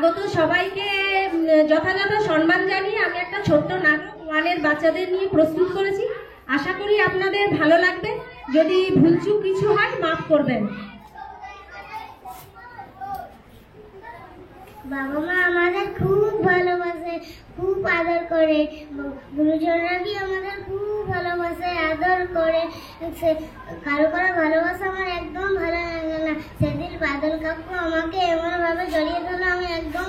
আগত সবাইকে যথাযথ সম্মান জানিয়ে আমি একটা ছোট্ট নাটক ওয়ানের বাচ্চাদের নিয়ে প্রস্তুত করেছি। আশা করি আপনাদের ভালো লাগবে। যদি ভুলচুক কিছু হয় মাফ করবেন। বাবা মা আমাদের খুব ভালোবাসে, খুব আদর করে। গুরুজনরা কি আমাদের খুব ভালোবাসে, আদর করে। কারো কারো ভালোবাসা আমার একদম ভালো লাগে না। সেদিন বাদল কাকু আমাকে এমন ভাবে জড়িয়ে ধরলো, আমি একদম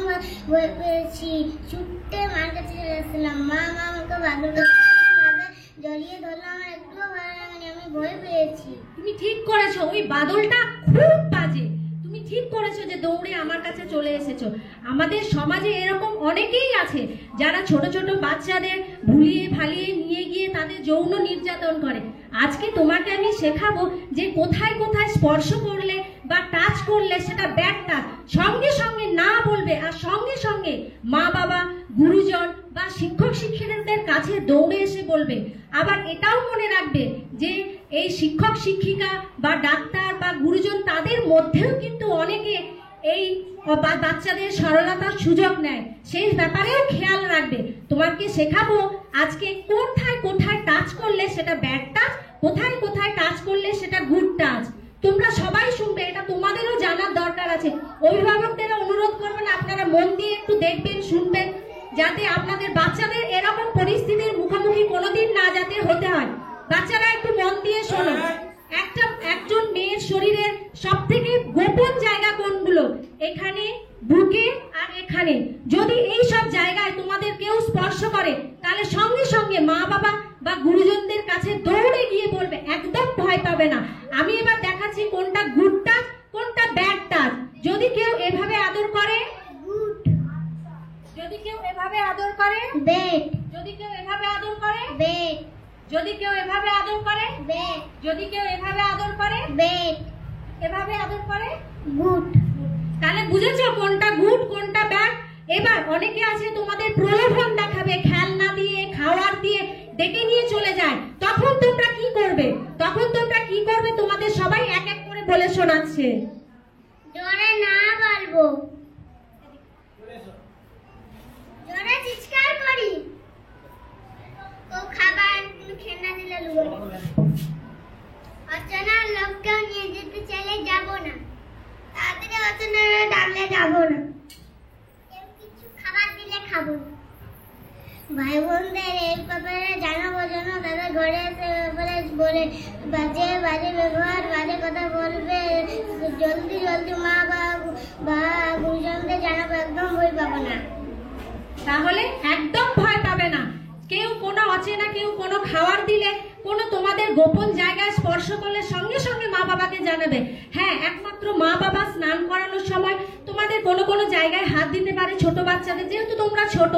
ভয় পেয়েছি। ছুটে মার কাছে চলে এসেছিলাম। মা আমাকে বাদল কাকু ভাবে জড়িয়ে ধরলো, আমার একটুও ভালো লাগেনি, আমি ভয় পেয়েছি। তুমি ঠিক করেছো, ওই বাদলটা খুব বাজে। তুমি ঠিক করেছো যে দৌড়ে আমার কাছে চলে এসেছো। আমাদের সমাজে এরকম অনেকেই আছে যারা ছোট ছোট বাচ্চাদের ভুলিয়ে ভালিয়ে নিয়ে গিয়ে তাদের যৌন নির্যাতন করে। আজকে তোমাকে আমি শেখাবো যে কোথায় কোথায় স্পর্শ করলে বা টাচ করলে সেটা ব্যাড টাচ। সঙ্গে সঙ্গে না বলবে, আর সঙ্গে সঙ্গে মা বাবা, গুরুজন বা শিক্ষক শিক্ষিকাদের কাছে দৌড়ে এসে বলবে। আবার এটাও মনে রাখবে যে এই শিক্ষক শিক্ষিকা বা ডাক্তার বা গুরুজন তাদের মধ্যেও কিন্তু অনেকে এই বাচ্চাদের সরলতার সুযোগ নেয়, সেই ব্যাপারেও খেয়াল রাখবে। তোমাকে শেখাবো আজকে কোথায় কোথায় টাচ করলে সেটা ব্যাড টাচ, কোথায় কোথায় টাচ করলে সেটা গুড টাচ। তোমরা সবাই শুনবে, এটা তোমাদেরও জানার দরকার আছে। অভিভাবকদের অনুরোধ করবেন আপনারা মন দিয়ে একটু দেখবেন, শুনবেন, যাতে আপনাদের বাচ্চাদের এরকম পরিস্থিতির মুখোমুখি কোনোদিন না যাতে হতে হয়। বাচ্চারা একটু মন দিয়ে শোনো। একজন মেয়ের শরীরের সব থেকে গোপন জায়গা কোনগুলো? এখানে, বুকে আর এখানে। যদি এই সব জায়গায় তোমাদের কেউ স্পর্শ করে তাহলে সঙ্গে সঙ্গে মা বাবা বা গুরুজনদের কাছে দৌড়ে গিয়ে বলবে, একদম ভয় পাবে না। আমি এবার দেখাচ্ছি কোনটা গুড টাচ, কোনটা ব্যাড টাচ। যদি কেউ এভাবে আদর করে গুড, যদি কেউ এভাবে আদর করে ব্যাড, যদি কেউ এভাবে আদর করে ব্যাড, যদি কেউ এভাবে আদর করে ব্যাড, যদি কেউ এভাবে আদর করে ব্যাড, এভাবে আদর করে গুড। তাহলে বুঝেছো কোনটা গুড কোনটা ব্যাড? এবার অনেকে আছে তোমাদের প্রলোভন দেখাবে, খেলনা দিয়ে খাওয়ার দিয়ে ডেকে নিয়ে চলে যায়। তখন তোমরা কি করবে? তোমাদের সবাই এক এক করে বলে শোনাচ্ছে। জোরে না বলবো, জোরে চিৎকার করি। ও খাবার খেলনা দিলে লুবো। অচেনা লোককেও নিয়ে যেতে চাইলে যাব না। তাড়াতাড়ি অচেনা ডাকলে যাব না। কেউ কিছু খাবার দিলে খাবো না। ভাই বোনদের এই ব্যাপারে জানাবো যেন তাদের ঘরে এসে ব্যাপারে বলে বাজে বাজে ব্যবহার, বাজে কথা বলবে। জলদি জলদি মা বা গুরুজনদের জানাবো, একদম ভয় পাবো না। তাহলে একদম ভয় পাবে না। কেউ কোনো অচেনা কেউ কোনো খাবার দিলে, কোনো তোমাদের গোপন জায়গায় স্পর্শ করলে সঙ্গে সঙ্গে মা বাবাকে জানাবে। হ্যাঁ, একমাত্র মা বাবা স্নান করানোর সময় তোমাদের কোনো কোনো জায়গায় হাত দিতে পারে ছোট বাচ্চাদের, যেহেতু তোমরা ছোট।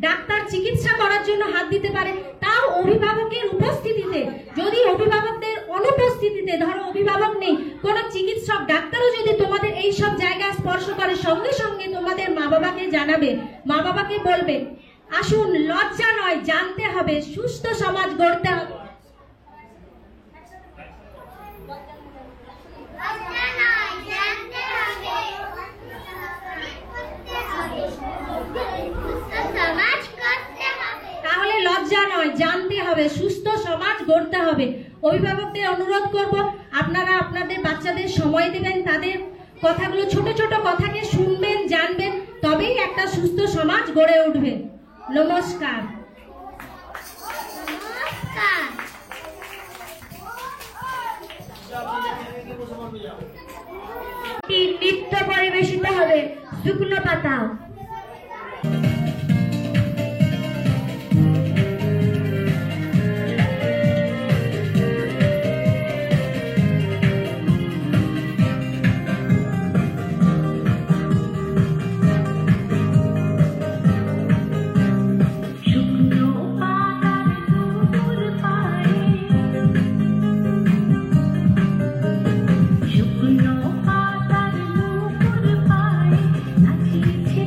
ডাক্তার চিকিৎসা করার জন্য হাত দিতে পারে, তাও অভিভাবকের উপস্থিতিতে। যদি অভিভাবকদের অনুপস্থিতিতে, ধরো অভিভাবক নেই, কোনো চিকিৎসক ডাক্তারও যদি তোমাদের এই সব জায়গায় স্পর্শ করে সঙ্গে সঙ্গে তোমাদের মা বাবাকে জানাবে। মা বাবাকে বলবে, আসুন, লজ্জা নয়, জানতে হবে, সুস্থ সমাজ গড়তে হবে। তাহলে লজ্জা নয়, জানতে হবে, সুস্থ সমাজ গড়তে হবে। অভিভাবকদের অনুরোধ করব আপনারা আপনাদের বাচ্চাদের সময় দেবেন, তাদের কথাগুলো, ছোট ছোট কথাকে শুনবেন, জানবেন, তবেই একটা সুস্থ সমাজ গড়ে উঠবে। নমস্কার। নৃত্য পরিবেশিত হবে শুকনো পাতা। শুকনো পাতার নূপুর পায়ে নাচিছে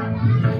Thank you.